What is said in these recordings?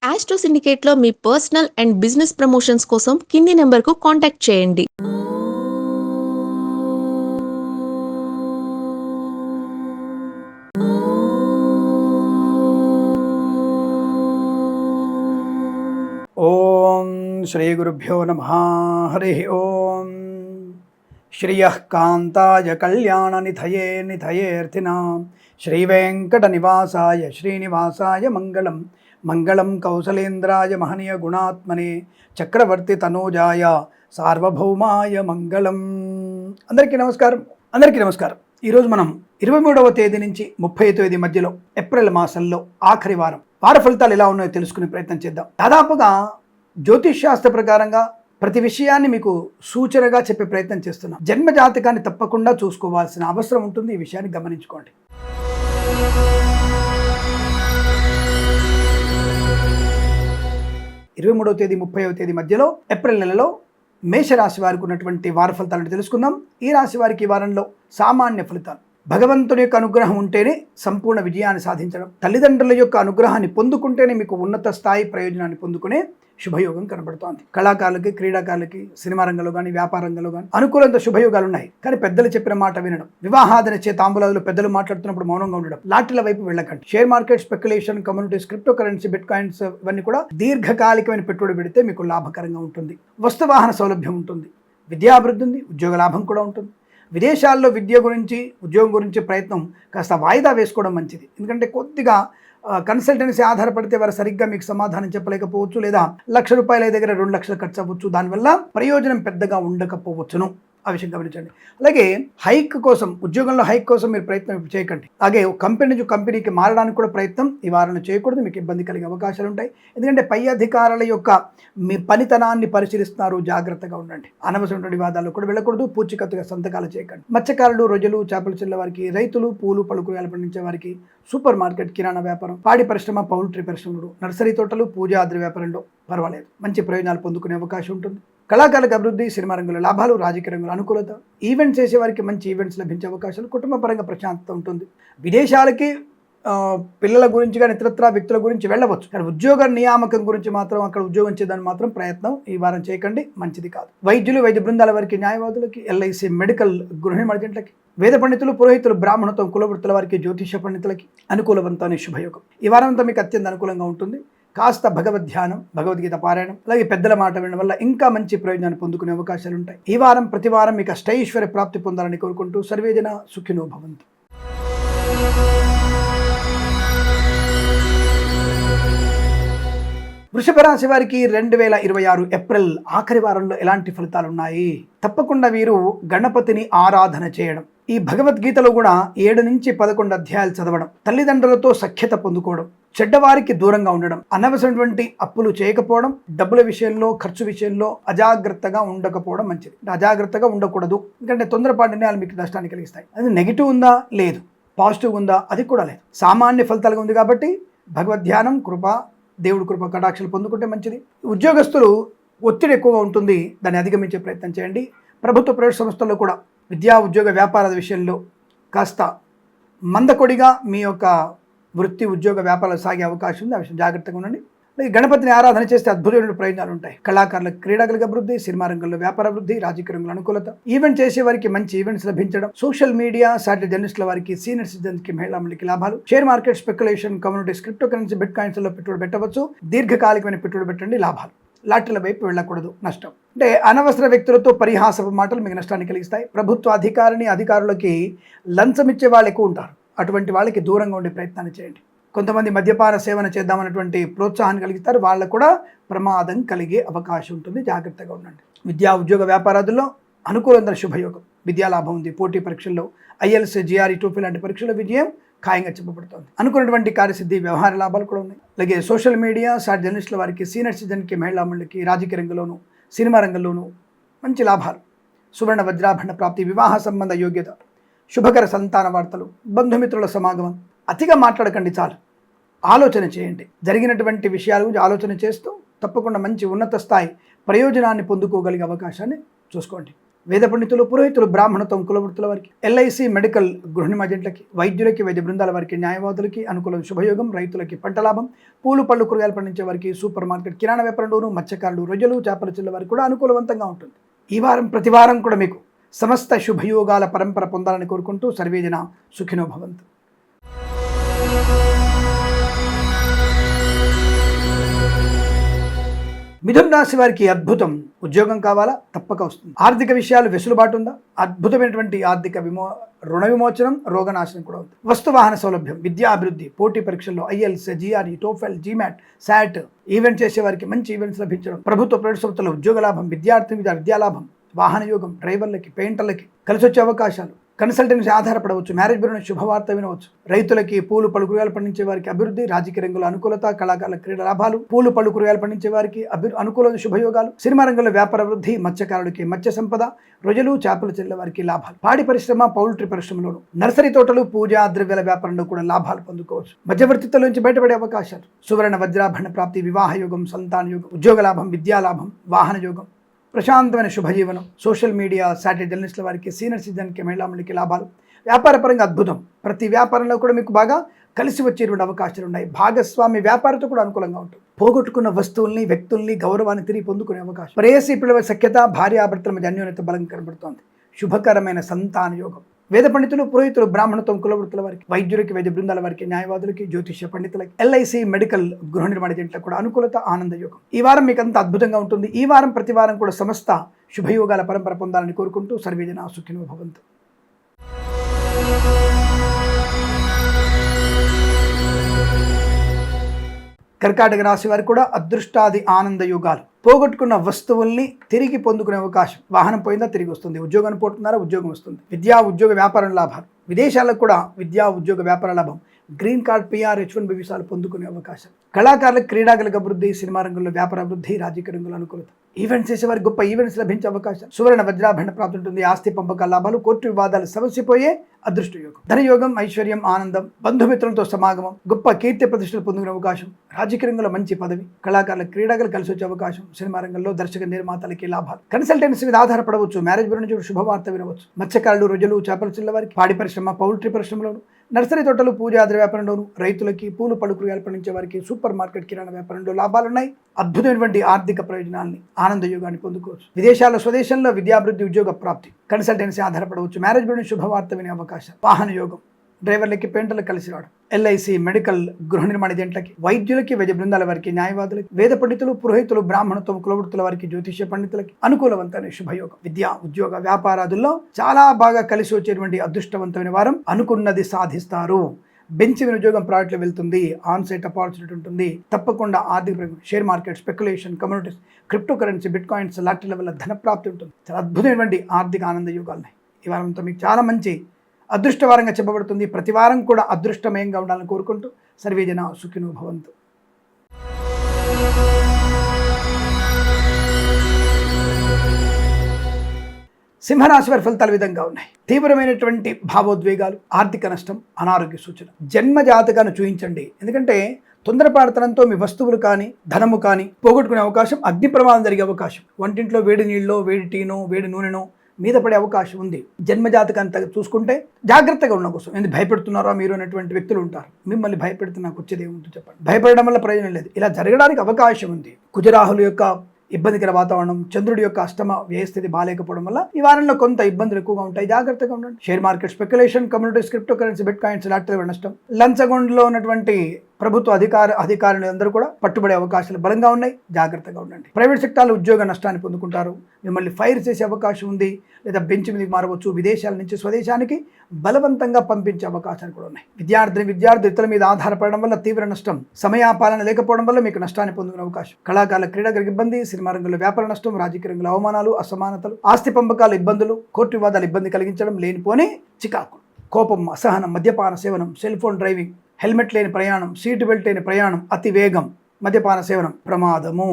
Astro సిండికేట్లో మీ personal and business promotions కోసం కింది నెంబర్కు కాంటాక్ట్ చేయండి. ఓం శ్రీ గురుభ్యో నమః. హరి ఓం. శ్రియః కాంతాయ కళ్యాణ నిధయే నిధయేర్థినాం శ్రీవేంకట నివాసాయ శ్రీనివాసాయ మంగళం. మంగళం కౌసలేంద్రాయ మహనీయ గుణాత్మనే చక్రవర్తి తనూజాయ సార్వభౌమాయ మంగళం. అందరికీ నమస్కారం. ఈరోజు మనం 23వ తేదీ నుంచి 30వ తేదీ మధ్యలో ఏప్రిల్ మాసంలో ఆఖరి వార ఫలితాలు ఎలా ఉన్నాయో తెలుసుకునే ప్రయత్నం చేద్దాం. దాదాపుగా జ్యోతిష్ శాస్త్ర ప్రకారంగా ప్రతి విషయాన్ని మీకు సూచనగా చెప్పే ప్రయత్నం చేస్తున్నాం. జన్మ జాతకాన్ని తప్పకుండా చూసుకోవాల్సిన అవసరం ఉంటుంది. ఈ విషయాన్ని గమనించుకోండి. 23వ తేదీ 30వ తేదీ మధ్యలో ఏప్రిల్ నెలలో మేషరాశి వారికి ఉన్నటువంటి వార ఫలితాలను తెలుసుకుందాం. ఈ రాశి వారికి ఈ వారంలో సామాన్య ఫలితాలు. భగవంతుని యొక్క అనుగ్రహం ఉంటేనే సంపూర్ణ విజయాన్ని సాధించడం, తల్లిదండ్రుల యొక్క అనుగ్రహాన్ని పొందుకుంటేనే మీకు ఉన్నత స్థాయి ప్రయోజనాన్ని పొందుకునే శుభయోగం కనబడుతోంది. కళాకారులకి, క్రీడాకారులకి, సినిమా రంగంలో కానీ, వ్యాపార రంగంలో కానీ అనుకూలంత శుభయోగాలు ఉన్నాయి. కానీ పెద్దలు చెప్పిన మాట వినడం, వివాహాదనిచ్చే తాంబూలాదులు పెద్దలు మాట్లాడుతున్నప్పుడు మౌనంగా ఉండడం, లాటరీల వైపు వెళ్ళకండి. Share market, speculation, communities, crypto currency, bit coins ఇవన్నీ కూడా దీర్ఘకాలికమైన పెట్టుబడి పెడితే మీకు లాభకరంగా ఉంటుంది. వస్తువాహన సౌలభ్యం ఉంటుంది. విద్యాభివృద్ధి ఉంది. ఉద్యోగ లాభం కూడా ఉంటుంది. విదేశాల్లో విద్య గురించి, ఉద్యోగం గురించి ప్రయత్నం కాస్త వాయిదా వేసుకోవడం మంచిది. ఎందుకంటే కొద్దిగా కన్సల్టెన్సీ ఆధారపడితే వారు సరిగ్గా మీకు సమాధానం చెప్పలేకపోవచ్చు, లేదా ₹1,00,000 దగ్గర 2 లక్షలు ఖర్చు అవ్వచ్చు. దానివల్ల ప్రయోజనం పెద్దగా ఉండకపోవచ్చును. ఆ విషయం గమనించండి. అలాగే హైక్ కోసం, ఉద్యోగంలో హైక్ కోసం మీరు ప్రయత్నం చేయకండి. అలాగే కంపెనీ నుంచి కంపెనీకి మారడానికి కూడా ప్రయత్నం ఈ వారంలో చేయకూడదు. మీకు ఇబ్బంది కలిగే అవకాశాలు ఉంటాయి. ఎందుకంటే పై అధికారుల యొక్క మీ పనితనాన్ని పరిశీలిస్తున్నారు. జాగ్రత్తగా ఉండండి. అనవసరమైన వివాదాలు కూడా వెళ్ళకూడదు. పూచికత్తుగా సంతకాలు చేయకండి. మత్స్యకారులు, రొయ్యలు, చేపల చెల్ల వారికి, రైతులు, పూలు పలుకురాలు పండించే వారికి, సూపర్ మార్కెట్, కిరాణా వ్యాపారం, పాడి పరిశ్రమ, పౌల్ట్రీ పరిశ్రమలు, నర్సరీ తోటలు, పూజాద్రి వ్యాపారంలో పర్వాలేదు, మంచి ప్రయోజనాలు పొందుకునే అవకాశం ఉంటుంది. కళాకారులకు అభివృద్ధి, సినిమా రంగంలో లాభాలు, రాజకీయ రంగంలో అనుకూలత, ఈవెంట్స్ చేసే వారికి మంచి ఈవెంట్స్ లభించే అవకాశాలు, కుటుంబ పరంగా ప్రశాంతత ఉంటుంది. విదేశాలకి పిల్లల గురించి కానీ ఇతరత్రా వ్యక్తుల గురించి వెళ్ళవచ్చు. కానీ ఉద్యోగ నియామకం గురించి మాత్రం, అక్కడ ఉద్యోగం చేయడానికి మాత్రం ప్రయత్నం ఈ వారం చేయకండి. మంచిది కాదు. వైద్యులు, వైద్య బృందాల వారికి, న్యాయవాదులకి, ఎల్ఐసి, మెడికల్, గృహిణి మర్జెంట్లకి, వేద పండితులు, పురోహితులు, బ్రాహ్మణత్వం, కులవృత్తుల వారికి, జ్యోతిష పండితులకి అనుకూలవంతమైన శుభయోగం. ఈ వారం అంతా మీకు అత్యంత అనుకూలంగా ఉంటుంది. కాస్త భగవద్ధ్యానం, భగవద్గీత పారాయణం, అలాగే పెద్దల మాట వినడం వల్ల ఇంకా మంచి ప్రయోజనాన్ని పొందుకునే అవకాశాలు ఉంటాయి. ఈ వారం ప్రతి వారం మీకు అష్టైశ్వర్య ప్రాప్తి పొందాలని కోరుకుంటూ సర్వేజన సుఖినో భవంతు. వృషభ రాశి వారికి 2026 ఏప్రిల్ ఆఖరి వారంలో ఎలాంటి ఫలితాలు ఉన్నాయి? తప్పకుండా వీరు గణపతిని ఆరాధన చేయడం, ఈ భగవద్గీతలో కూడా 7 నుంచి 11 అధ్యాయాలు చదవడం, తల్లిదండ్రులతో సఖ్యత పొందుకోవడం, చెడ్డవారికి దూరంగా ఉండడం, అనవసరమైనటువంటి అప్పులు చేయకపోవడం, డబ్బుల విషయంలో, ఖర్చు విషయంలో అజాగ్రత్తగా ఉండకపోవడం మంచిది. అజాగ్రత్తగా ఉండకూడదు. ఎందుకంటే తొందరపాటు నిర్ణయాలు మీకు నష్టాన్ని కలిగిస్తాయి. అది నెగిటివ్ ఉందా? లేదు. పాజిటివ్ ఉందా? అది కూడా లేదు. సామాన్య ఫలితాలుగా ఉంది కాబట్టి భగవద్ధ్యానం, కృప, దేవుడి కృప కటాక్షలు పొందుకుంటే మంచిది. ఉద్యోగస్తులు ఒత్తిడి ఎక్కువగా ఉంటుంది. దాన్ని అధిగమించే ప్రయత్నం చేయండి. ప్రభుత్వ ప్రైవేట్ సంస్థల్లో కూడా విద్యా, ఉద్యోగ, వ్యాపారాల విషయంలో కాస్త మందకొడిగా మీ యొక్క వృత్తి, ఉద్యోగ, వ్యాపారాలు సాగే అవకాశం ఉంది. ఆ విషయం జాగ్రత్తగా ఉండండి. గణపతిని ఆరాధన చేస్తే అద్భుతమైన ప్రయోజనాలు ఉంటాయి. కళాకారులకు, క్రీడాకులకు అభివృద్ధి, సినిమా రంగంలో వ్యాపార అభివృద్ధి, రాజకీయ రంగంలో అనుకూలత, ఈవెంట్ చేసే వారికి మంచి ఈవెంట్స్ లభించడం, సోషల్ మీడియా, సాటిలైట్ జర్నలిస్టుల వారికి, సీనియర్ సిటిజన్స్కి, మహిళలకి లాభాలు, share market, speculation, communities, crypto currency, bit కాయిన్స్లో పెట్టుబడి పెట్టవచ్చు. దీర్ఘకాలికమైన పెట్టుబడి పెట్టండి, లాభాలు. లాటరీల వైపు వెళ్ళకూడదు, నష్టం. అంటే అనవసర వ్యక్తులతో పరిహాసపు మాటలు మీకు నష్టాన్ని కలిగిస్తాయి. ప్రభుత్వ అధికారులకి లంచం ఇచ్చే వాళ్ళు ఎక్కువ ఉంటారు. అటువంటి వాళ్ళకి దూరంగా ఉండే ప్రయత్నాన్ని చేయండి. కొంతమంది మద్యపాన సేవన చేద్దామన్నటువంటి ప్రోత్సాహాన్ని కలిగిస్తారు. వాళ్ళకు కూడా ప్రమాదం కలిగే అవకాశం ఉంటుంది. జాగ్రత్తగా ఉండండి. విద్యా, ఉద్యోగ, వ్యాపారాదుల్లో అనుకూలంగా శుభయోగం. విద్యాలాభం ఉంది. పోటీ పరీక్షల్లో IELTS, GRE, TOEFL లాంటి పరీక్షల విజయం ఖాయంగా చెప్పబడుతుంది. అనుకున్నటువంటి కార్యసిద్ధి, వ్యవహార లాభాలు కూడా ఉన్నాయి. అలాగే సోషల్ మీడియా, సాటి జర్నలిస్టుల వారికి, సీనియర్ సిటిజన్కి, మహిళలకి, రాజకీయ రంగంలోనూ, సినిమా రంగంలోనూ మంచి లాభాలు. సువర్ణ వజ్రాభరణ ప్రాప్తి, వివాహ సంబంధ యోగ్యత, శుభకర సంతాన వార్తలు, బంధుమిత్రుల సమాగమం. అతిగా మాట్లాడకండి, చాలు. ఆలోచన చేయండి. జరిగినటువంటి విషయాల గురించి ఆలోచన చేస్తూ తప్పకుండా మంచి ఉన్నత స్థాయి ప్రయోజనాన్ని పొందుకోగలిగే అవకాశాన్ని చూసుకోండి. వేద పండితులు, పురోహితులు, బ్రాహ్మణత్వం కులవృత్తుల వారికి, ఎల్ఐసి మెడికల్ గృహిణి ఏజెంట్లకి, వైద్యులకి, వైద్య బృందాల వారికి, న్యాయవాదులకి అనుకూలం శుభయోగం, రైతులకి పంట లాభం, పూలు పళ్ళు కూరగాయలు పండించే వారికి, సూపర్ మార్కెట్ కిరాణా వ్యాపారంలోను, మత్స్యకారులు, రొయ్యలు చేపల చిల్ల వారికి కూడా అనుకూలవంతంగా ఉంటుంది. ఈ వారం ప్రతి వారం కూడా మీకు సమస్త శుభయోగాల పరంపర పొందాలని కోరుకుంటూ సర్వేజన సుఖినో భవంతు. మిథున రాశి వారికి అద్భుతం. ఉద్యోగం కావాలా? తప్పక వస్తుంది. ఆర్థిక విషయాలు వెసులుబాటు ఉందా? అద్భుతమైనటువంటి ఆర్థిక రుణ విమోచనం, రోగనాశనం కూడా ఉంది. వస్తు వాహన సౌలభ్యం, విద్యా అభివృద్ధి, పోటీ పరీక్షల్లో IELTS, GRE, TOEFL, GMAT, SAT event చేసే వారికి మంచి ఈవెంట్స్ లభించడం, ప్రభుత్వ ప్రైవేట్ సంస్థల ఉద్యోగ లాభం, విద్యాలాభం, వాహన యోగం, డ్రైవర్లకి, పెయింటర్లకి కలిసి వచ్చే అవకాశాలు, కన్సల్టెన్సీ ఆధారపడవచ్చు, మ్యారేజ్ బ్యూరోని శుభవార్త వినవచ్చు, రైతులకి, పూలు పళ్ళు కూరగాయలు పండించే వారికి అభివృద్ధి, రాజకీయ రంగంలో అనుకూలత, కళాకారుల క్రీడ లాభాలు, పూలు పళ్ళు కూరగాయలు పండించే వారికి అనుకూల శుభయోగాలు, సినిమా రంగంలో వ్యాపార వృద్ధి, మత్స్యకారులకి మత్స్య సంపద, రొయ్యలు చేపలు చెల్లె వారికి లాభాలు, పాడి పరిశ్రమ, పౌల్ట్రీ పరిశ్రమలోను, నర్సరీ తోటలు, పూజా ద్రవ్యాల వ్యాపారంలో కూడా లాభాలు పొందుకోవచ్చు. మధ్యవర్తిత్వం నుంచి బయటపడే అవకాశాలు, సువర్ణ వజ్రాభరణ ప్రాప్తి, వివాహ యోగం, సంతాన యోగం, ఉద్యోగ లాభం, విద్యాలాభం, వాహన యోగం, ప్రశాంతమైన శుభజీవనం, సోషల్ మీడియా, సాటిలైట్ జర్నలిస్టుల వారికి, సీనియర్ సిటిజన్కి, మహిళామణులకి లాభాలు, వ్యాపారపరంగా అద్భుతం. ప్రతి వ్యాపారంలో కూడా మీకు బాగా కలిసి వచ్చేటువంటి అవకాశాలు ఉన్నాయి. భాగస్వామి వ్యాపారంతో కూడా అనుకూలంగా ఉంటుంది. పోగొట్టుకున్న వస్తువుల్ని, వ్యక్తుల్ని, గౌరవాన్ని తిరిగి పొందుకునే అవకాశం, ప్రేయసీ పిల్లల సఖ్యత, భార్యాభర్తల మధ్య అన్యోన్యత బలం కనబడుతోంది. శుభకరమైన సంతాన యోగం. వేద పండితులు, పురోహితులు, బ్రాహ్మణత్వం కులవృత్తుల వారికి, వైద్యులకి, వైద్య బృందాల వారికి, న్యాయవాదులకి, జ్యోతిష్య పండితులకి, ఎల్ఐసి మెడికల్ గృహ నిర్మాణ ఏజెంట్లకు కూడా అనుకూలత, ఆనంద యోగం. ఈ వారం మీకు అంత అద్భుతంగా ఉంటుంది. ఈ వారం ప్రతి వారం కూడా సమస్త శుభయోగాల పరంపర పొందాలని కోరుకుంటూ సర్వేజన సుఖినో భవంతు. కర్కాటక రాశి వారికి కూడా అదృష్టాది ఆనంద యోగాలు. పోగొట్టుకున్న వస్తువుల్ని తిరిగి పొందుకునే అవకాశం. వాహనం పోయిందా తిరిగి వస్తుంది. ఉద్యోగాన్ని పోతున్నారా ఉద్యోగం వస్తుంది. విద్యా ఉద్యోగ వ్యాపారం లాభాలు. విదేశాలకు కూడా విద్యా ఉద్యోగ వ్యాపార లాభం. గ్రీన్ కార్డ్, పిఆర్, H1B వీసాలు పొందుకునే అవకాశం. కళాకారులకు, క్రీడాకులకు అభివృద్ధి, సినిమా రంగంలో వ్యాపార అభివృద్ధి, రాజకీయ రంగంలో అనుకూలత. ఈవెంట్స్ చేసేవారికి గొప్ప ఈవెంట్స్ లభించే అవకాశం. సువర్ణ వజ్రాభరణ ప్రాప్తి ఉంటుంది. ఆస్తి పంపకాల లాభాలు, కోర్టు వివాదాలు సమస్యపోయే అదృష్ట యోగం. ధనయోగం, ఐశ్వర్యం, ఆనందం, బంధుమిత్రులతో సమాగమం, గొప్ప కీర్తి ప్రతిష్టలు పొందుకునే అవకాశం. రాజకీయ రంగంలో మంచి పదవి, కళాకారుల, క్రీడాకులు కలిసి వచ్చే అవకాశం. సినిమా రంగంలో దర్శక నిర్మాతలకి లాభాలు. కన్సల్టెన్సీ మీద ఆధారపడవచ్చు. మ్యారేజ్ బ్యూరో నుంచి శుభవార్త వినవచ్చు. మత్స్యకారులు, రొయ్యలు చేపల చిల్ల వారికి, పాడి పరిశ్రమ, పౌల్ట్రీ పరిశ్రమలోను, నర్సరీ తోటలు, పూజా ద్రవ్య వ్యాపారంలోను, రైతులకి, పూలు పళ్ళు కూరగాయలు పండించే వారికి, సూపర్ మార్కెట్ కిరాణా వ్యాపారంలో లాభాలున్నాయి. అద్భుతమైనటువంటి ఆర్థిక ప్రయోజనాల్ని, ఆనంద యోగాన్ని పొందుకోవచ్చు. విదేశాల్లో, స్వదేశంలో విద్యాభివృద్ధి, ఉద్యోగ ప్రాప్తి, కన్సల్టెన్సీ ఆధారపడవచ్చు. మ్యారేజ్ బ్యూరో శుభవార్త వినే అవకాశం. వాహన యోగం, డ్రైవర్లకి, పెయింటర్లకు కలిసి రావడం. ఎల్ఐసి మెడికల్ గృహ నిర్మాణ ఏజెంట్లకి, వైద్యులకి, వైద్య బృందాల వారికి, న్యాయవాదులకి, వేద పండితులు, పురోహితులు, బ్రాహ్మణత్వం కులవృత్తుల వారికి, జ్యోతిష్య పండితులకి అనుకూలవంతమైన శుభయోగం. విద్యా ఉద్యోగ వ్యాపారాదుల్లో చాలా బాగా కలిసి వచ్చేటువంటి అదృష్టవంతమైన వారం. అనుకున్నది సాధిస్తారు. బెంచ్ ఉద్యోగం ప్రాజెక్టులో వెళ్తుంది. ఆన్ సైట్ ఆపర్చునిటీ ఉంటుంది. తప్పకుండా ఆర్థిక share market, speculation, communities, crypto currency, bit coins, లాటరీల వల్ల ధన ప్రాప్తి ఉంటుంది. చాలా అద్భుతమైనటువంటి ఆర్థిక ఆనంద యోగాలున్నాయి. ఈ వారంతో మీకు చాలా మంచి అదృష్టవారంగా చెప్పబడుతుంది. ప్రతి వారం కూడా అదృష్టమయంగా ఉండాలని కోరుకుంటూ సర్వేజన సుఖినో భవంతు. సింహరాశి వారి ఫలితాలు విధంగా ఉన్నాయి. తీవ్రమైనటువంటి భావోద్వేగాలు, ఆర్థిక నష్టం, అనారోగ్య సూచన. జన్మ జాతకాన్ని చూయించండి. ఎందుకంటే తొందరపాటుతనంతో మీ వస్తువులు కానీ, ధనము కానీ పోగొట్టుకునే అవకాశం, అగ్ని ప్రమాదం జరిగే అవకాశం, వంటింట్లో వేడి నీళ్ళలో, వేడి టీనో, వేడి నూనెనో మీద పడే అవకాశం ఉంది. జన్మజాతకాన్ని చూసుకుంటే జాగ్రత్తగా ఉన్న కోసం. ఎందుకు భయపెడుతున్నారో మీరు అనేటువంటి వ్యక్తులు ఉంటారు. మిమ్మల్ని భయపెడితే నాకు వచ్చేది ఏముంటుంది చెప్పండి. భయపడడం వల్ల ప్రయోజనం లేదు. ఇలా జరగడానికి అవకాశం ఉంది. కుజరాహుల యొక్క ఇబ్బందికర వాతావరణం, చంద్రుడి యొక్క అష్టమ వ్యయస్థితి బాగాలేకపోవడం వల్ల ఈ వారంలో కొంత ఇబ్బందులు ఎక్కువగా ఉంటాయి. జాగ్రత్తగా ఉండండి. Share market, speculation, communities, crypto currency, bit coins, లాటరీల నష్టం. లంచగొండలో ఉన్నటువంటి ప్రభుత్వ అధికారులు అందరూ కూడా పట్టుబడే అవకాశాలు బలంగా ఉన్నాయి. జాగ్రత్తగా ఉండండి. ప్రైవేట్ సెక్టార్లో ఉద్యోగ నష్టాన్ని పొందుకుంటారు. మిమ్మల్ని ఫైర్ చేసే అవకాశం ఉంది. లేదా బెంచ్ మీదకి మారవచ్చు. విదేశాల నుంచి స్వదేశానికి బలవంతంగా పంపించే అవకాశాలు కూడా ఉన్నాయి. విద్యార్థులు ఇతరుల మీద ఆధారపడడం వల్ల తీవ్ర నష్టం. సమయాపాలన లేకపోవడం వల్ల మీకు నష్టాన్ని పొందుకునే అవకాశం. కళాకారుల, క్రీడాకారులకు ఇబ్బంది. సినిమా రంగంలో వ్యాపార నష్టం. రాజకీయ రంగంలో అవమానాలు, అసమానతలు, ఆస్తి పంపకాల ఇబ్బందులు, కోర్టు వివాదాలు ఇబ్బంది కలిగించడం, లేనిపోని చికాకు, కోపం, అసహనం, మద్యపాన సేవనం, సెల్ ఫోన్ డ్రైవింగ్, హెల్మెట్ లేని ప్రయాణం, సీటు బెల్ట్ లేని ప్రయాణం, అతి వేగం, మద్యపాన సేవనం, ప్రమాదము.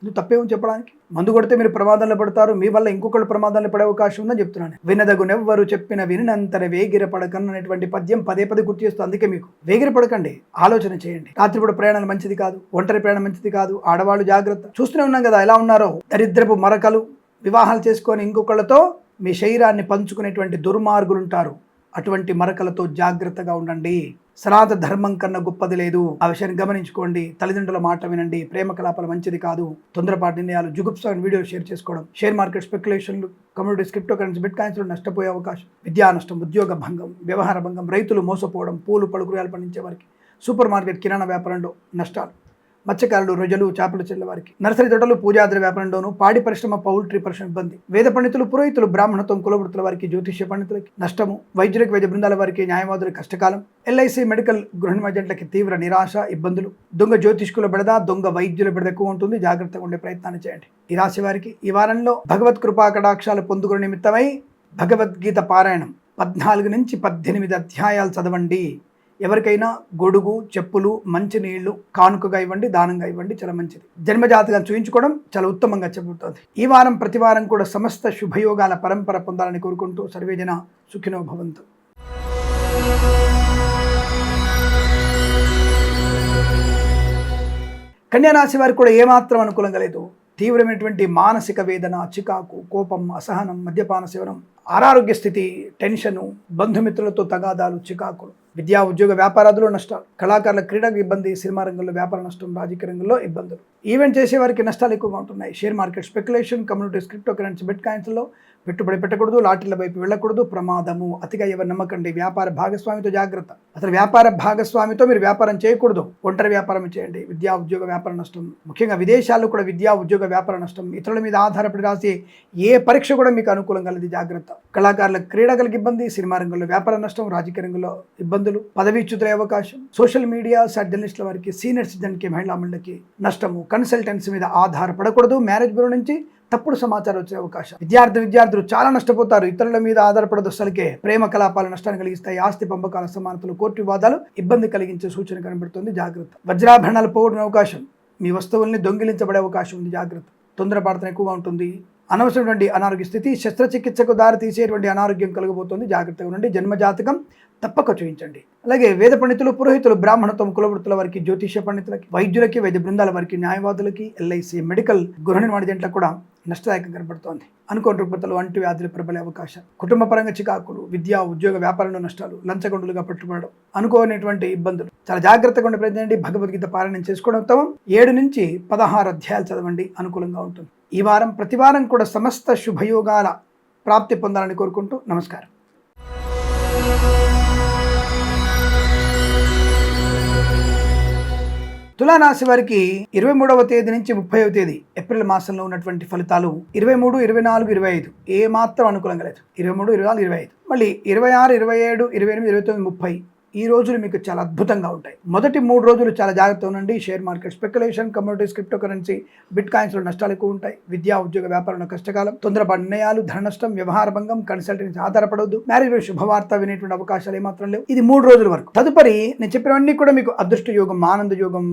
ఇది తప్పేమని చెప్పడానికి. మందు కొడితే మీరు ప్రమాదంలో పడతారు. మీ వల్ల ఇంకొకళ్ళు ప్రమాదంలో పడే అవకాశం ఉందని చెప్తున్నాను. వినదగునెవ్వరు చెప్పిన వినంతర వేగిర పడకన్నటువంటి పద్యం పదే పదే గుర్తు చేస్తూ. అందుకే మీకు వేగిర పడకండి, ఆలోచన చేయండి. రాత్రిపూట ప్రయాణాలు మంచిది కాదు. ఒంటరి ప్రయాణం మంచిది కాదు. ఆడవాళ్ళు జాగ్రత్త. చూస్తూనే ఉన్నాం కదా ఎలా ఉన్నారో. దరిద్రపు మరకలు, వివాహాలు చేసుకొని ఇంకొకళ్ళతో మీ శరీరాన్ని పంచుకునేటువంటి దుర్మార్గులు ఉంటారు. అటువంటి మరకలతో జాగ్రత్తగా ఉండండి. సనాతన ధర్మం కన్నా గొప్పది లేదు. ఆ విషయాన్ని గమనించుకోండి. తల్లిదండ్రుల మాట వినండి. ప్రేమ కలాపాలు మంచిది కాదు. తొందరపాటు నిర్ణయాలు, జుగుప్సమైన వీడియో షేర్ చేసుకోవడం, షేర్ మార్కెట్ స్పెక్యులేషన్లు, కమ్యూనిటీస్, క్రిప్టో కరెన్సీ, బిట్ కాయిన్స్లో నష్టపోయే అవకాశం, విద్యా నష్టం, ఉద్యోగ భంగం, వ్యవహార భంగం, రైతులు మోసపోవడం, పూలు పలుకురాలు పండించే వారికి, సూపర్ మార్కెట్ కిరాణా వ్యాపారంలో నష్టాలు, మత్స్యకారులు, రొయ్యలు, చేపలు చెల్లె వారికి, నర్సరీ తోటలు, పూజాద్ర వ్యాపారంలోను, పాడి పరిశ్రమ, పౌల్ట్రీ పరిశ్రమ ఇబ్బంది, వేద పండితులు, పురోహితులు, బ్రాహ్మణత్వం, కులవృత్తుల వారికి, జ్యోతిష్య పండితులకి నష్టము, వైద్యులకు, వైద్య బృందాల వారికి, న్యాయవాదులకు కష్టకాలం, ఎల్ఐసి, మెడికల్, గృహిణి ఏజెంట్లకి తీవ్ర నిరాశ, ఇబ్బందులు, దొంగ జ్యోతిష్కుల బెడద, దొంగ వైద్యుల బెడద ఎక్కువ ఉంటుంది. జాగ్రత్తగా ఉండే ప్రయత్నాన్ని చేయండి. ఈ రాశి వారికి ఈ వారంలో భగవత్ కృపా కటాక్షాలు పొందుకునే నిమిత్తమై భగవద్గీత పారాయణం 14 నుంచి 18 అధ్యాయాలు చదవండి. ఎవరికైనా గొడుగు, చెప్పులు, మంచినీళ్లు కానుకగా ఇవ్వండి, దానంగా ఇవ్వండి. చాలా మంచిది. జన్మజాతకం చూయించుకోవడం చాలా ఉత్తమంగా చెబుతుంది. ఈ వారం ప్రతి వారం కూడా సమస్త శుభయోగాల పరంపర పొందాలని కోరుకుంటూ సర్వేజన సుఖినో భవంతు. కన్యారాశి వారికి కూడా ఏమాత్రం అనుకూలంగా లేదు. తీవ్రమైనటువంటి మానసిక వేదన, చికాకు, కోపం, అసహనం, మద్యపాన సేవనం, అనారోగ్య స్థితి, టెన్షను, బంధుమిత్రులతో తగాదాలు, చికాకులు, విద్యా, ఉద్యోగ, వ్యాపారాదులో నష్టాలు, కళాకారుల క్రీడకు ఇబ్బంది, సినిమా రంగంలో వ్యాపార నష్టం, రాజకీయ రంగంలో ఇబ్బందులు, ఈవెంట్ చేసే వారికి నష్టాలు ఎక్కువగా ఉంటున్నాయి. Share market speculation, communities, crypto currency, bit కాయిన్స్లో పెట్టుబడి పెట్టకూడదు. లాటరీల వైపు వెళ్ళకూడదు. ప్రమాదము. అతిగా ఎవరు నమ్మకండి. వ్యాపార భాగస్వామితో జాగ్రత్త. అసలు వ్యాపార భాగస్వామితో మీరు వ్యాపారం చేయకూడదు. ఒంటరి వ్యాపారం చేయండి. విద్యా, ఉద్యోగ, వ్యాపార నష్టం, ముఖ్యంగా విదేశాల్లో కూడా విద్యా, ఉద్యోగ, వ్యాపార నష్టం, ఇతరుల మీద ఆధారపడి రాసే ఏ పరీక్ష కూడా మీకు అనుకూలంగా లేదు. జాగ్రత్త. కళాకారుల క్రీడలకు ఇబ్బంది, సినిమా రంగంలో వ్యాపార నష్టం, రాజకీయ రంగంలో ఇబ్బందులు, పదవీచ్యుతుల అవకాశం, సోషల్ మీడియా జర్నలిస్టుల వారికి, సీనియర్ సిటిజన్కి, మహిళా మండలికి నష్టము, కన్సల్టెన్సీ మీద ఆధారపడకూడదు. మ్యారేజ్ బ్యూరో నుంచి తప్పుడు సమాచారం వచ్చే అవకాశం, విద్యార్థులు చాలా నష్టపోతారు. ఇతరుల మీద ఆధారపడదు. అసలుకే ప్రేమ కలాపాలు నష్టాన్ని కలిగిస్తాయి. ఆస్తి పంపకాల సమానతలు, కోర్టు వివాదాలు ఇబ్బంది కలిగించే సూచన కనబడుతుంది. జాగ్రత్త. వజ్రాభరణాలు పోగొట్టిన అవకాశం, మీ వస్తువుల్ని దొంగిలించబడే అవకాశం ఉంది. జాగ్రత్త. తొందరపాటుతనం ఎక్కువగా ఉంటుంది. అనవసరమైనటువంటి అనారోగ్య స్థితి, శస్త్రచికిత్సకు దారి తీసేటువంటి అనారోగ్యం కలగబోతుంది. జాగ్రత్తగా ఉండండి. జన్మజాతకం తప్పక చూపించండి. అలాగే వేద పండితులు, పురోహితులు, బ్రాహ్మణత్వం, కులవృత్తుల వారికి, జ్యోతిష్య పండితులకి, వైద్యులకి, వైద్య బృందాల వారికి, న్యాయవాదులకి, ఎల్ఐసి, మెడికల్, గృహ నిర్మాణ ఏజెంట్లకు కూడా నష్టదాయకం కనబడుతోంది. అనుకోని రుగ్మతలు, అంటు వ్యాధులు ప్రబలే అవకాశం, కుటుంబ పరంగా చికాకులు, విద్యా, ఉద్యోగ, వ్యాపారంలో నష్టాలు, లంచగొండులుగా పట్టుబడడం, అనుకోనేటువంటి ఇబ్బందులు. చాలా జాగ్రత్తగా ఉండే ప్రయత్నం చేయండి. భగవద్గీత పారాయణం చేసుకోవడం ఉత్తమం. 7 నుంచి 16 అధ్యాయాలు చదవండి. అనుకూలంగా ఉంటుంది. ఈ వారం ప్రతి వారం కూడా సమస్త శుభయోగాల ప్రాప్తి పొందాలని కోరుకుంటూ నమస్కారం. తులారాశి వారికి 23వ తేదీ నుంచి 30వ తేదీ ఏప్రిల్ మాసంలో ఉన్నటువంటి ఫలితాలు 23, 24, 25 ఏ మాత్రం అనుకూలంగా లేదు. 23, 24, 25 మళ్ళీ 26, 27, 28, 29, 30 ఈ రోజులు మీకు చాలా అద్భుతంగా ఉంటాయి. మొదటి 3 రోజులు చాలా జాగ్రత్తగా ఉండండి. Share market speculation, communities, crypto currency, bit కాయిన్స్లో నష్టాలు ఎక్కువ ఉంటాయి. విద్యా, ఉద్యోగ, వ్యాపారంలో కష్టకాలం, తొందరపాటు నిర్ణయాలు, ధన నష్టం, వ్యవహార భంగం, కన్సల్టెన్సీ ఆధారపడవద్దు. మ్యారేజ్ శుభవార్త వినేటువంటి అవకాశాలు ఏమాత్రం లేవు. ఇది 3 రోజుల వరకు. తదుపరి నేను చెప్పినవన్నీ కూడా మీకు అదృష్ట యోగం, ఆనంద యోగం,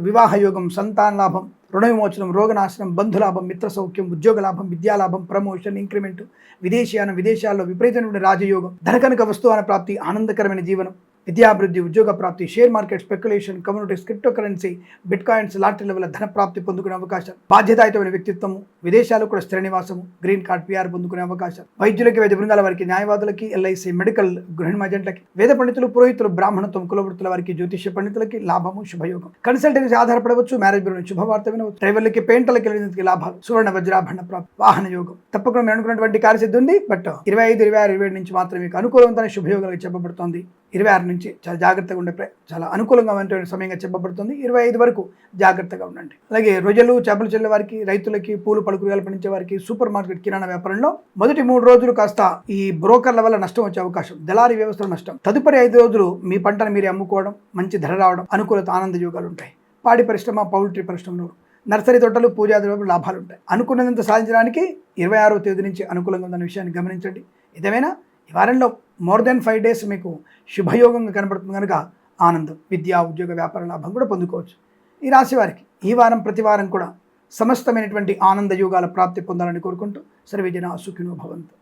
వివాహ యోగం, సంతాన లాభం, రుణ విమోచనం, రోగనాశనం, బంధులాభం, మిత్ర సౌఖ్యం, ఉద్యోగ లాభం, విద్యాలాభం, ప్రమోషన్, ఇంక్రిమెంట్, విదేశీయానం, విదేశాల్లో విపరీతమైన రాజయోగం, ధనకనక వస్తువాన ప్రాప్తి, ఆనందకరమైన జీవనం, విద్యాభివృద్ధి, ఉద్యోగ ప్రాప్తి, share market speculation, communities, crypto currency, bit coins, లాటరీల వల్ల ధన ప్రాప్తి పొందుకునే అవకాశం, బాధ్యతాయుతమైన వ్యక్తిత్వము, విదేశాలు కూడా స్థిర నివాసము, గ్రీన్ కార్డ్, పిఆర్ పొందుకునే అవకాశం, వైద్యులకి, వైద్య బృందాల వారికి, న్యాయవాదులకి, ఎల్ఐసి, మెడికల్, గృహిణి ఏజెంట్లకి, వేద పండితులు, పురోహితులు, బ్రాహ్మణత్వం, కులవృత్తుల వారికి, జ్యోతిష్య పండితులకి లాభము, శుభయోగం, కన్సల్టెన్సీ ఆధారపడవచ్చు. మ్యారేజ్ బ్యూరో శుభవార్త వినవచ్చు. డ్రైవర్లకి, పెయింటర్లకి వెళ్ళేందుకు లాభాలు, సువర్ణ వజ్రాభరణ ప్రాప్తి, వాహన యోగం. తప్పకుండా మేము అనుకున్నటువంటి కార్యసిద్ధి ఉంది. బట్ 25, 26, 27 నుంచి మాత్రం మీకు అనుకూలవంతమైన శుభయోగాలు చెప్పబడుతోంది. 26 నుంచి చాలా జాగ్రత్తగా ఉండే చాలా అనుకూలంగా ఉన్నటువంటి సమయంగా చెప్పబడుతుంది. 25 వరకు జాగ్రత్తగా ఉండండి. అలాగే రొయ్యలు, చేపలు చెల్లె వారికి, రైతులకి, పూలు పలుకురాలు పండించే వారికి, సూపర్ మార్కెట్ కిరాణా వ్యాపారంలో మొదటి 3 రోజులు కాస్త ఈ బ్రోకర్ల వల్ల నష్టం వచ్చే అవకాశం, దళారీ వ్యవస్థలో నష్టం. తదుపరి 5 రోజులు మీ పంటను మీరే అమ్ముకోవడం, మంచి ధర రావడం, అనుకూలత, ఆనంద యోగాలు ఉంటాయి. పాడి పరిశ్రమ, పౌల్ట్రీ పరిశ్రమలో, నర్సరీ తోటలు, పూజాది లాభాలు ఉంటాయి. అనుకున్నదంతా సాధించడానికి 26వ తేదీ నుంచి అనుకూలంగా ఉందన్న విషయాన్ని గమనించండి. ఏదేమైనా ఈ వారంలో మోర్ దెన్ 5 డేస్ మీకు శుభయోగంగా కనబడుతుంది కనుక ఆనందం, విద్యా, ఉద్యోగ, వ్యాపార లాభం కూడా పొందుకోవచ్చు. ఈ రాశి వారికి ఈ వారం ప్రతి వారం కూడా సమస్తమైనటువంటి ఆనంద యోగాల ప్రాప్తి పొందాలని కోరుకుంటూ సర్వేజన సుఖినో భవంతు.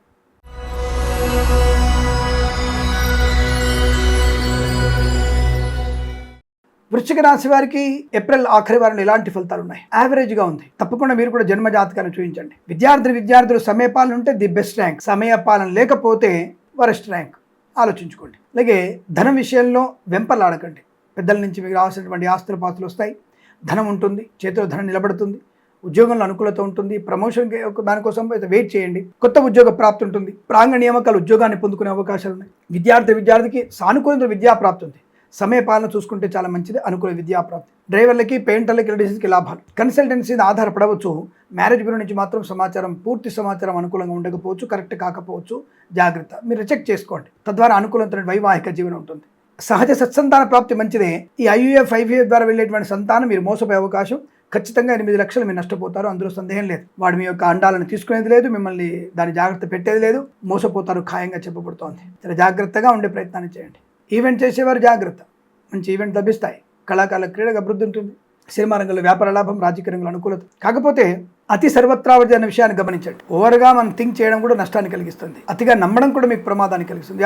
వృశ్చిక రాశి వారికి ఏప్రిల్ ఆఖరి వారంలో ఎలాంటి ఫలితాలు ఉన్నాయి? యావరేజ్గా ఉంది. తప్పకుండా మీరు కూడా జన్మ జాతకాన్ని చూపించండి. విద్యార్థులు సమయపాలన ఉంటే ది బెస్ట్ ర్యాంక్, సమయపాలన లేకపోతే వరస్ట్ ర్యాంక్. ఆలోచించుకోండి. అలాగే ధనం విషయంలో వెంపలాడకండి. పెద్దల నుంచి మీకు రావాల్సినటువంటి ఆస్తుల పాస్తులు వస్తాయి, ధనం ఉంటుంది, చేతిలో ధనం నిలబడుతుంది, ఉద్యోగంలో అనుకూలత ఉంటుంది, ప్రమోషన్ దానికోసం వెయిట్ చేయండి, కొత్త ఉద్యోగ ప్రాప్తి ఉంటుంది, ప్రాంగణ నియామకాలు ఉద్యోగాన్ని పొందుకునే అవకాశాలు ఉన్నాయి. విద్యార్థికి సానుకూల విద్యా ప్రాప్తి ఉంది. సమయపాలన చూసుకుంటే చాలా మంచిది, అనుకూల విద్యాప్రాప్తి. డ్రైవర్లకి, పెయింటర్లకి, ఎలక్ట్రీషియన్స్కి లాభాలు. కన్సల్టెన్సీ ఆధారపడవచ్చు. మ్యారేజ్ బ్యూరో నుంచి మాత్రం పూర్తి సమాచారం అనుకూలంగా ఉండకపోవచ్చు, కరెక్ట్ కాకపోవచ్చు, జాగ్రత్త. మీరు చెక్ చేసుకోండి. తద్వారా అనుకూలమైన వైవాహిక జీవనం ఉంటుంది. సహజ సత్సంతాన ప్రాప్తి మంచిదే. ఈ IVF ద్వారా వెళ్ళేటువంటి సంతానం మీరు మోసపోయే అవకాశం ఖచ్చితంగా 8 లక్షలు మీరు నష్టపోతారు, అందులో సందేహం లేదు. వాడు మీ యొక్క అండాలను తీసుకునేది లేదు, మిమ్మల్ని దాని జాగ్రత్త పెట్టేది లేదు, మోసపోతారు ఖాయంగా చెప్పబడుతోంది. చాలా జాగ్రత్తగా ఉండే ప్రయత్నాన్ని చేయండి. ఈవెంట్ చేసేవారు జాగ్రత్త, మంచి ఈవెంట్ లభిస్తాయి. కళాకారుల క్రీడగా అభివృద్ధి ఉంటుంది. సినిమా రంగంలో వ్యాపార లాభం, రాజకీయ రంగంలో అనుకూలత. కాకపోతే అతి సర్వత్రావధి అనే విషయాన్ని గమనించండి. ఓవర్గా మనం థింక్ చేయడం కూడా నష్టాన్ని కలిగిస్తుంది, అతిగా నమ్మడం కూడా మీకు ప్రమాదాన్ని కలిగిస్తుంది.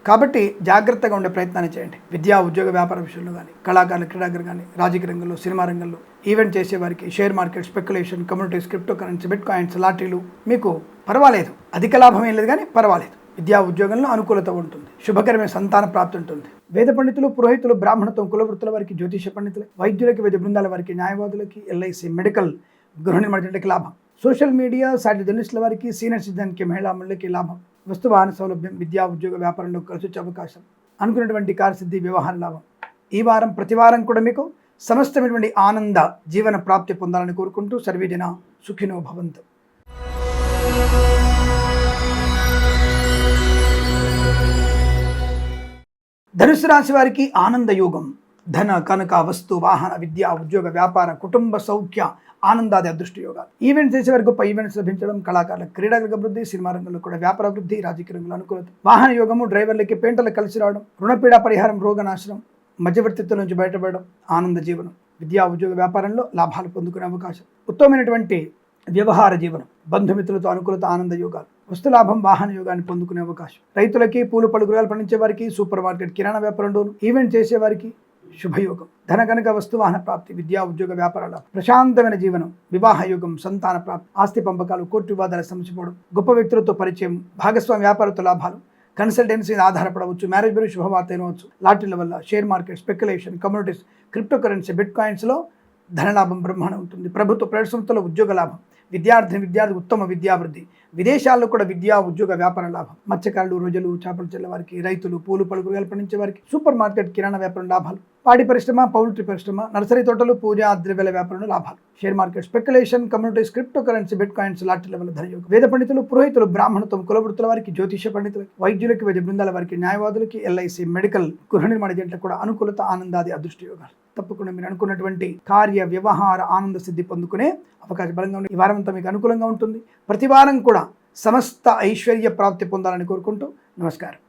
కాబట్టి జాగ్రత్తగా ఉండే ప్రయత్నాన్ని చేయండి. విద్యా, ఉద్యోగ, వ్యాపార విషయంలో కానీ, కళాకారుల క్రీడాగర్ కానీ, రాజకీయ రంగంలో, సినిమా రంగంలో, ఈవెంట్ చేసేవారికి, share market, speculation, communities, crypto currency, bit coins, లాటరీలు మీకు పర్వాలేదు. అధిక లాభం ఏం లేదు కానీ పర్వాలేదు. విద్యా, ఉద్యోగంలో అనుకూలత ఉంటుంది. శుభకరమైన సంతాన ప్రాప్తి ఉంటుంది. వేద పండితులు, పురోహితులు, బ్రాహ్మణత్వం, కులవృత్తుల వారికి, జ్యోతిష పండితులు, వైద్యులకి, వైద్య బృందాల వారికి, న్యాయవాదులకి, LIC, మెడికల్, గృహ నిర్మాణకి లాభం. సోషల్ మీడియా, సాటి జర్నలిస్టుల వారికి, సీనియర్ సిటిజన్కి, మహిళా మండలికి లాభం. వస్తు వాహన సౌలభ్యం, విద్యా, ఉద్యోగ, వ్యాపారంలో కలిసి వచ్చే అవకాశం, అనుకున్నటువంటి కార్యసిద్ధి, వ్యవహార లాభం. ఈ వారం ప్రతి వారం కూడా మీకు సమస్తమైనటువంటి ఆనంద జీవన ప్రాప్తి పొందాలని కోరుకుంటూ సర్వేజన సుఖినో భవంతు. ధనుసు రాశి వారికి ఆనంద యోగం. ధన, కనక, వస్తు, వాహన, విద్య, ఉద్యోగ, వ్యాపార, కుటుంబ సౌఖ్య, ఆనందాది అదృష్ట యోగాలు. ఈవెంట్స్ చేసే వారికి గొప్ప ఈవెంట్స్ లభించడం, కళాకారుల క్రీడాలకు అభివృద్ధి, సినిమా రంగంలో కూడా వ్యాపార అభివృద్ధి, రాజకీయ రంగంలో అనుకూలత. వాహన యోగము, డ్రైవర్లకి, పెయింటర్లకు కలిసి రావడం, రుణపీడ పరిహారం, రోగనాశనం, మధ్యవర్తిత్వం నుంచి బయటపడడం, ఆనంద జీవనం. విద్యా, ఉద్యోగ, వ్యాపారంలో లాభాలు పొందుకునే అవకాశం, ఉత్తమమైనటువంటి వ్యవహార జీవనం, బంధుమిత్రులతో అనుకూలత, ఆనంద యోగాలు, వస్తులాభం, వాహన యోగాన్ని పొందుకునే అవకాశం. రైతులకి, పూలు పళ్ళు కూరగాయలు పండించే వారికి, సూపర్ మార్కెట్, కిరాణా వ్యాపారంలోను, ఈవెంట్ చేసేవారికి శుభయోగం. ధన, కనక, వస్తు, వాహన ప్రాప్తి, విద్యా, ఉద్యోగ, వ్యాపారాల ప్రశాంతమైన జీవనం, వివాహ యోగం, సంతాన ప్రాప్తి, ఆస్తి పంపకాలు, కోర్టు వివాదాలు సమసిపోవడం, గొప్ప వ్యక్తులతో పరిచయం, భాగస్వామి వ్యాపారతో లాభాలు, కన్సల్టెన్సీ ఆధారపడవచ్చు, మ్యారేజ్ బ్యూరో శుభవార్త అయినవచ్చు, లాటరీల వల్ల, share market, speculation, communities, crypto currency, bit కాయిన్స్లో ధనలాభం బ్రహ్మాండం ఉంటుంది. ప్రభుత్వ, ప్రైవేట్ సంస్థలో ఉద్యోగ లాభం, విద్యార్థి ఉత్తమ విద్యాభివృద్ధి, విదేశాల్లో కూడా విద్యా, ఉద్యోగ, వ్యాపార లాభం. మత్స్యకారులు, రోజులు, చేపలు చెల్లె వారికి, రైతులు, పూలు పళ్ళు కూరగాయలు పండించే వారికి, సూపర్ మార్కెట్, కిరాణా వ్యాపారం లాభాలు, పాడి పరిశ్రమ, పౌల్ట్రీ పరిశ్రమ, నర్సరీ తోటలు, పూజా ద్రవ్యాల వ్యాపారంలో లాభాలు, share market, speculation, communities, crypto currency, bit coins, లాటరీల వల్ల ధనయోగం. వేద పండితులు, పురోహితులు, బ్రాహ్మణత్వం, కులవృత్తుల వారికి, జ్యోతిష పండితులకి, వైద్యులకి, వైద్య బృందాల వారికి, న్యాయవాదులకి, LIC, మెడికల్, గృహ నిర్మాణ జంటలకు కూడా అనుకూలత, ఆనందాది అదృష్ట యోగాలు. తప్పకుండా మీరు అనుకున్నటువంటి కార్య, వ్యవహార, ఆనంద సిద్ధి పొందుకునే అవకాశం బలంగా ఉంది. ఈ వారం అంతా మీకు అనుకూలంగా ఉంటుంది. ప్రతి వారం కూడా సమస్త ఐశ్వర్య ప్రాప్తి పొందాలని కోరుకుంటూ నమస్కారం.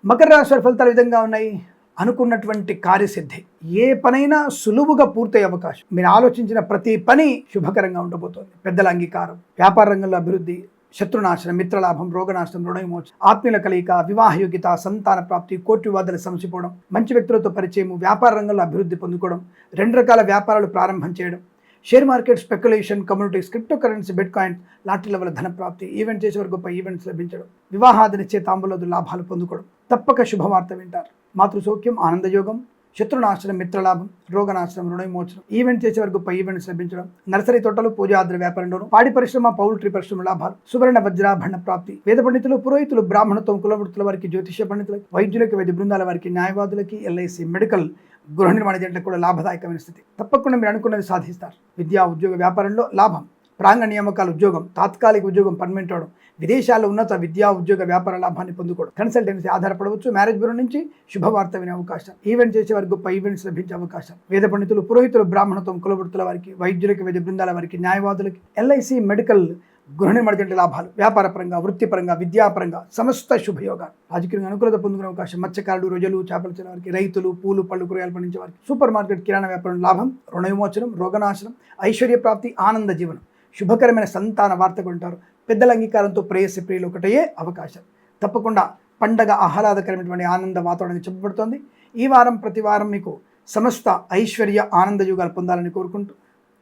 మకర రాశి వారి ఫలితాలు విధంగా ఉన్నాయి. అనుకున్నటువంటి కార్యసిద్ధి, ఏ పనైనా సులువుగా పూర్తయ్యే అవకాశం. మీరు ఆలోచించిన ప్రతి పని శుభకరంగా ఉండబోతోంది. పెద్దల అంగీకారం, వ్యాపార రంగంలో అభివృద్ధి, శత్రునాశనం, మిత్రలాభం, రోగనాశనం, రుణ విమోచన, ఆత్మీయుల కలయిక, వివాహ యోగ్యత, సంతాన ప్రాప్తి, కోర్టు వివాదాలు సమసిపోవడం, మంచి వ్యక్తులతో పరిచయం, వ్యాపార రంగంలో అభివృద్ధి పొందుకోవడం, 2 రకాల వ్యాపారాలు ప్రారంభం చేయడం, share market, speculation, communities, crypto currency, bit coin, లాటరీల వల్ల ధన ప్రాప్తి, ఈవెంట్ చేసే వరకు గొప్ప ఈవెంట్స్ లభించడం, వివాహాదినిచ్చే తాంబూలదు లాభాలు పొందుకోవడం. తప్పక శుభవార్త వింటారు. మాతృసౌఖ్యం, ఆనందయోగం, శత్రునాశనం, మిత్రలాభం, రోగనాశనం, రుణ విమోచనం, ఈవెంట్ చేసే వరకు గొప్ప ఈవెంట్స్ లభించడం, నర్సరీ తోటలు, పూజాద్ర వ్యాపారంలోను, పాడి పరిశ్రమ, పౌల్ట్రీ పరిశ్రమ లాభాలు, సువర్ణ వజ్రాభరణ ప్రాప్తి. వేద పండితులు, పురోహితులు, బ్రాహ్మణత్వం, కులవృత్తుల వారికి, జ్యోతిష పండితులకి, వైద్యులకి, వైద్య బృందాల వారికి, న్యాయవాదులకి, LIC, మెడికల్, గృహ నిర్మాణ జంటలకు కూడా లాభదాయకమైన స్థితి. తప్పకుండా మీరు అనుకున్నది సాధిస్తారు. విద్యా, ఉద్యోగ, వ్యాపారంలో లాభం, ప్రాంగణ నియామకాలు, ఉద్యోగం, తాత్కాలిక ఉద్యోగం పర్మనెంట్ అవడం, విదేశాల్లో ఉన్నత విద్యా, ఉద్యోగ, వ్యాపార లాభాన్ని పొందుకోవడం, కన్సల్టెన్సీ ఆధారపడవచ్చు, మ్యారేజ్ బ్యూరో నుంచి శుభవార్త వినే అవకాశం, ఈవెంట్ చేసే వారికి గొప్ప ఈవెంట్స్ లభించే అవకాశం. వేద పండితులు, పురోహితులు, బ్రాహ్మణత్వం, కులవృత్తుల వారికి, వైద్యులకి, వైద్య బృందాల వారికి, న్యాయవాదులకి, LIC, మెడికల్, గృహ నిర్మాణ జంట లాభాలు, వ్యాపారపరంగా, వృత్తిపరంగా, విద్యాపరంగా సమస్త శుభయోగాలు. రాజకీయంగా అనుకూలత పొందుకునే అవకాశం. మత్స్యకారులు, రోజులు, చేపలు చెల్లె వారికి, రైతులు, పూలు పళ్ళు కూరగాయలు పండించే వారికి, సూపర్ మార్కెట్, కిరాణా వ్యాపారం లాభం, రుణ విమోచనం, రోగనాశనం, ఐశ్వర్య ప్రాప్తి, ఆనంద జీవనం, శుభకరమైన సంతాన వార్త కొంటారు. పెద్దల అంగీకారంతో ప్రేయసి ప్రియులు ఒకటయ్యే అవకాశం. తప్పకుండా పండగ ఆహ్లాదకరమైనటువంటి ఆనంద వాతావరణం చెప్పబడుతోంది. ఈ వారం ప్రతి వారం మీకు సమస్త ఐశ్వర్య ఆనంద యుగాలు పొందాలని కోరుకుంటూ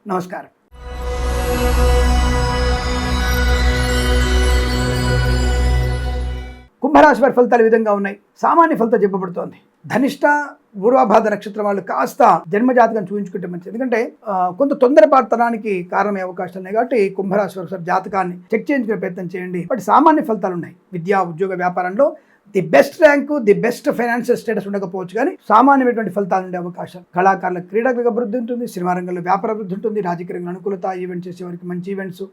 నమస్కారం. కుంభరాశి వారి ఫలితాలు ఈ విధంగా ఉన్నాయి. సామాన్య ఫలితం చెప్పబడుతోంది. ధనిష్ట పూర్వభాద నక్షత్రం వాళ్ళు కాస్త జన్మజాతకం చూపించుకుంటే మంచిది. ఎందుకంటే కొంత తొందరపాటుతనానికి కారణమయ్యే అవకాశాలు ఉన్నాయి. కాబట్టి కుంభరాశి వారి జాతకాన్ని చెక్ చేయించుకునే ప్రయత్నం చేయండి. బట్ సామాన్య ఫలితాలు ఉన్నాయి. విద్యా ఉద్యోగ వ్యాపారంలో the best rank, the best financial status ఉండకపోవచ్చు, కానీ సామాన్యమైనటువంటి ఫలితాలు ఉండే అవకాశం. కళాకారుల క్రీడాకులకు అభివృద్ధి ఉంటుంది. సినిమా రంగంలో వ్యాపార అభివృద్ధి ఉంటుంది. రాజకీయ రంగంలో అనుకూలత, ఈవెంట్ చేసేవారికి మంచి ఈవెంట్స్,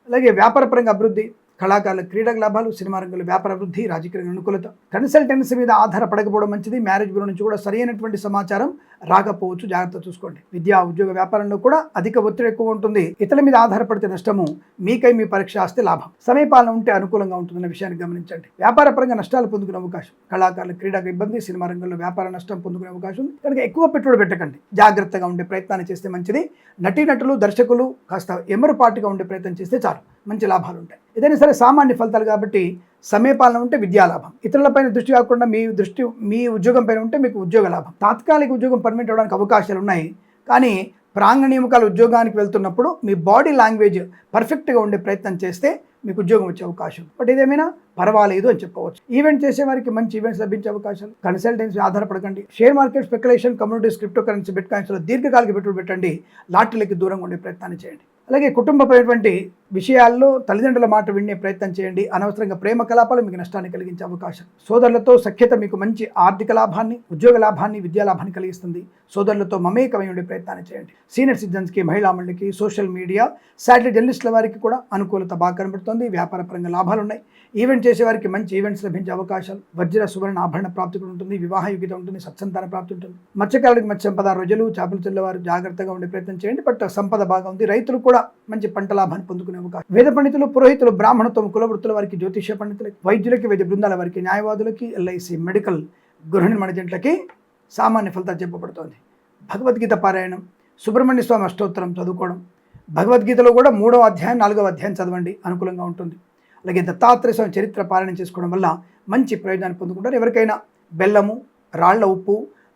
అలాగే వ్యాపారపరంగా అభివృద్ధి, కళాకారుల క్రీడకు లాభాలు, సినిమా రంగంలో వ్యాపార అభివృద్ధి, రాజకీయ అనుకూలత. కన్సల్టెన్సీ మీద ఆధారపడకపోవడం మంచిది. మ్యారేజ్ బ్యూరో నుంచి కూడా సరైనటువంటి సమాచారం రాకపోవచ్చు, జాగ్రత్త చూసుకోండి. విద్యా ఉద్యోగ వ్యాపారంలో కూడా అధిక ఒత్తిడి ఎక్కువ ఉంటుంది. ఇతరుల మీద ఆధారపడితే నష్టము, మీకై మీ పరీక్ష ఆస్తే లాభం. సమయపాలన ఉంటే అనుకూలంగా ఉంటుందన్న విషయాన్ని గమనించండి. వ్యాపారపరంగా నష్టాలు పొందుకునే అవకాశం, కళాకారుల క్రీడకు ఇబ్బంది, సినిమా రంగంలో వ్యాపార నష్టం పొందుకునే అవకాశం ఉంది. కనుక ఎక్కువ పెట్టుబడి పెట్టకండి, జాగ్రత్తగా ఉండే ప్రయత్నాన్ని చేస్తే మంచిది. నటీనటులు, దర్శకులు కాస్త ఎమరుపాటుగా ఉండే ప్రయత్నం చేస్తే చాలు, మంచి లాభాలు ఉంటాయి. ఏదైనా సరే సామాన్య ఫలితాలు కాబట్టి సమయపాలన ఉంటే విద్యాలాభం, ఇతరులపైన దృష్టి కాకుండా మీ ఉద్యోగం పైన ఉంటే మీకు ఉద్యోగ లాభం. తాత్కాలిక ఉద్యోగం పర్మనెంట్ అవ్వడానికి అవకాశాలు ఉన్నాయి, కానీ ప్రాంగణ నియామకాల ఉద్యోగానికి వెళ్తున్నప్పుడు మీ బాడీ లాంగ్వేజ్ పర్ఫెక్ట్గా ఉండే ప్రయత్నం చేస్తే మీకు ఉద్యోగం వచ్చే అవకాశం. బట్ ఇదేమైనా పర్వాలేదు అని చెప్పవచ్చు. ఈవెంట్ చేసే వారికి మంచి ఈవెంట్స్ లభించే అవకాశాలు. కన్సల్టెన్సీ ఆధారపడకండి. Share market, speculation, communities, crypto currency, bit కాయిన్స్లో దీర్ఘకాలిక పెట్టుబడి పెట్టండి. లాటరీలకి దూరంగా ఉండే ప్రయత్నాన్ని చేయండి. అలాగే కుటుంబపరమైనటువంటి విషయాల్లో తల్లిదండ్రుల మాట వినే ప్రయత్నం చేయండి. అనవసరంగా ప్రేమ కలాపాలు మీకు నష్టాన్ని కలిగించే అవకాశం. సోదరులతో సఖ్యత మీకు మంచి ఆర్థిక లాభాన్ని, ఉద్యోగ లాభాన్ని, విద్యా లాభాన్ని కలిగిస్తుంది. సోదరులతో మమేకమై ఉండే ప్రయత్నాన్ని చేయండి. సీనియర్ సిటిజన్స్కి, మహిళా మండలికి, సోషల్ మీడియా, శాటిలైట్ జర్నలిస్టుల వారికి కూడా అనుకూలత బాగా కనబడుతుంది. వ్యాపార పరంగా లాభాలు ఉన్నాయి. ఈవెంట్ చేసే వారికి మంచి ఈవెంట్స్ లభించే అవకాశాలు. వజ్ర సువర్ణ ఆభరణ ప్రాప్తి కూడా ఉంటుంది. వివాహ యోగ్యత ఉంటుంది. సత్సంతాన ప్రాప్తి ఉంటుంది. మత్స్యకారులకు మత్స్య సంపద, రొయ్యలు, చేపలు చెల్లవారు జాగ్రత్తగా ఉండే ప్రయత్నం చేయండి. బట్ సంపద బాగా ఉంది. రైతులు కూడా మంచి పంట లాభాన్ని పొందుకునే అవకాశం. వేద పండితులు, పురోహితులు, బ్రాహ్మణత్వం, కులవృత్తుల వారికి, జ్యోతిష్య పండితులకి, వైద్యులకి, వైద్య బృందాల వారికి, న్యాయవాదులకి, ఎల్ఐసి, మెడికల్, గృహ నిర్మాణ జంటలకి సామాన్య ఫలితాలు చెప్పబడుతోంది. భగవద్గీత పారాయణం, సుబ్రహ్మణ్య స్వామి అష్టోత్తరం చదువుకోవడం, భగవద్గీతలో కూడా 3వ అధ్యాయం 4వ అధ్యాయం చదవండి, అనుకూలంగా ఉంటుంది. అలాగే దత్తాత్రేయ స్వామి చరిత్ర పారాయణం చేసుకోవడం వల్ల మంచి ప్రయోజనాన్ని పొందుకుంటారు. ఎవరికైనా బెల్లము, రాళ్ల ఉప్పు,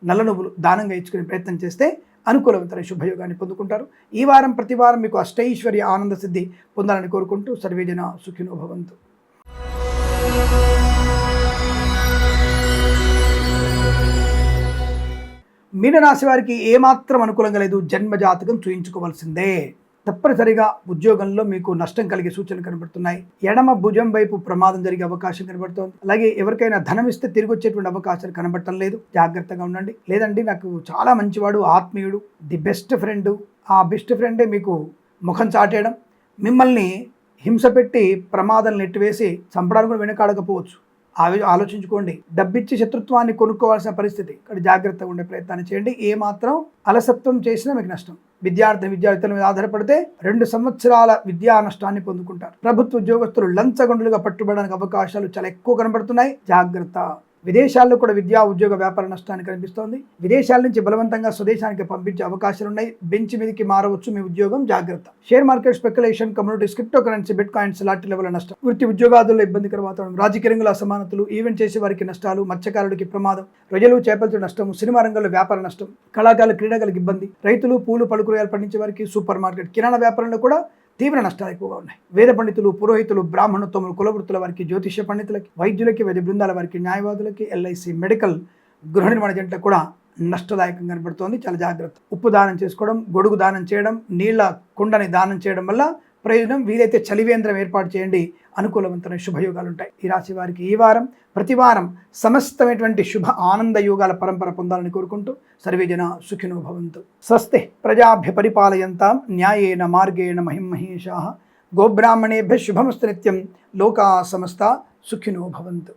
నల్ల నువ్వులు దానంగా ఇచ్చుకునే ప్రయత్నం చేస్తే అనుకూలవంతమైన శుభయోగాన్ని పొందుకుంటారు. ఈ వారం ప్రతి వారం మీకు అష్టైశ్వర్య ఆనంద సిద్ధి పొందాలని కోరుకుంటూ సర్వేజన సుఖినో భవంతు. మీనరాశి వారికి ఏమాత్రం అనుకూలంగా లేదు. జన్మజాతకం చూయించుకోవాల్సిందే. తప్పనిసరిగా ఉద్యోగంలో మీకు నష్టం కలిగే సూచనలు కనబడుతున్నాయి. ఎడమ భుజం వైపు ప్రమాదం జరిగే అవకాశం కనబడుతోంది. అలాగే ఎవరికైనా ధనం ఇస్తే తిరిగి వచ్చేటువంటి అవకాశాలు కనబడటం లేదు. జాగ్రత్తగా ఉండండి. లేదండి నాకు చాలా మంచివాడు, ఆత్మీయుడు, ది బెస్ట్ ఫ్రెండ్, ఆ బెస్ట్ ఫ్రెండే మీకు ముఖం చాటేయడం, మిమ్మల్ని హింస పెట్టి ప్రమాదాలను నెట్టివేసి చంపడానికి కూడా వెనకాడకపోవచ్చు. ఆలోచించుకోండి. డబ్బిచ్చి శత్రుత్వాన్ని కొనుక్కోవాల్సిన పరిస్థితి. ఇక్కడ జాగ్రత్తగా ఉండే ప్రయత్నాన్ని చేయండి. ఏమాత్రం అలసత్వం చేసినా మీకు నష్టం. విద్యార్థుల మీద ఆధారపడితే 2 సంవత్సరాల విద్యా నష్టాన్ని పొందుకుంటారు. ప్రభుత్వ ఉద్యోగస్తులు లంచగొండులుగా పట్టుబడడానికి అవకాశాలు చాలా ఎక్కువ కనబడుతున్నాయి. జాగ్రత్త. విదేశాల్లో కూడా విద్యా ఉద్యోగ వ్యాపార నష్టాన్ని కనిపిస్తోంది. విదేశాల నుంచి బలవంతంగా స్వదేశానికి పంపించే అవకాశాలు ఉన్నాయి. బెంచ్ మీదకి మారవచ్చు మీ ఉద్యోగం, జాగ్రత్త. Share market, speculation, communities, crypto currency, bit coins, lottery level నష్టం. వృత్తి ఉద్యోగాదుల్లో ఇబ్బందికర వాతావరణం. రాజకీయ రంగంలో అసమానతలు, ఈవెంట్ చేసే వారికి నష్టాలు, మత్స్యకారుడికి ప్రమాదం, రొయ్యలు, చేపలతో నష్టం, సినిమా రంగంలో వ్యాపార నష్టం, కళాకారుల క్రీడలకు ఇబ్బంది, రైతులు, పూలు, పలుకురగాయలు పండించే వారికి, సూపర్ మార్కెట్, కిరాణా వ్యాపారంలో కూడా తీవ్ర నష్టాలు ఎక్కువగా ఉన్నాయి. వేద పండితులు, పురోహితులు, బ్రాహ్మణత్వములు, కులవృత్తుల వారికి, జ్యోతిష్య పండితులకి, వైద్యులకి, వైద్య బృందాల వారికి, న్యాయవాదులకి, ఎల్ఐసి, మెడికల్, గృహ నిర్మాణ జంటలకు కూడా నష్టదాయకంగా కనబడుతోంది. చాలా జాగ్రత్త. ఉప్పు దానం చేసుకోవడం, గొడుగు దానం చేయడం, నీళ్ల కుండని దానం చేయడం వల్ల ప్రయోజనం. వీలైతే చలివేంద్రం ఏర్పాటు చేయండి. అనుకూలవంతమైన శుభయోగాలు ఉంటాయి. ఈ రాశి వారికి ఈ వారం ప్రతి వారం సమస్తమైనటువంటి శుభ ఆనంద యోగాల పరంపర పొందాలని కోరుకుంటూ సర్వేజన సుఖినో భవంతు. స్వస్తి ప్రజాభ్య పరిపాలయంతాం న్యాయేన మార్గేణ మహిమహేషాః. గోబ్రాహ్మణేభ్య శుభమస్తు నిత్యం. లోకా సమస్తా సుఖినో భవంతు.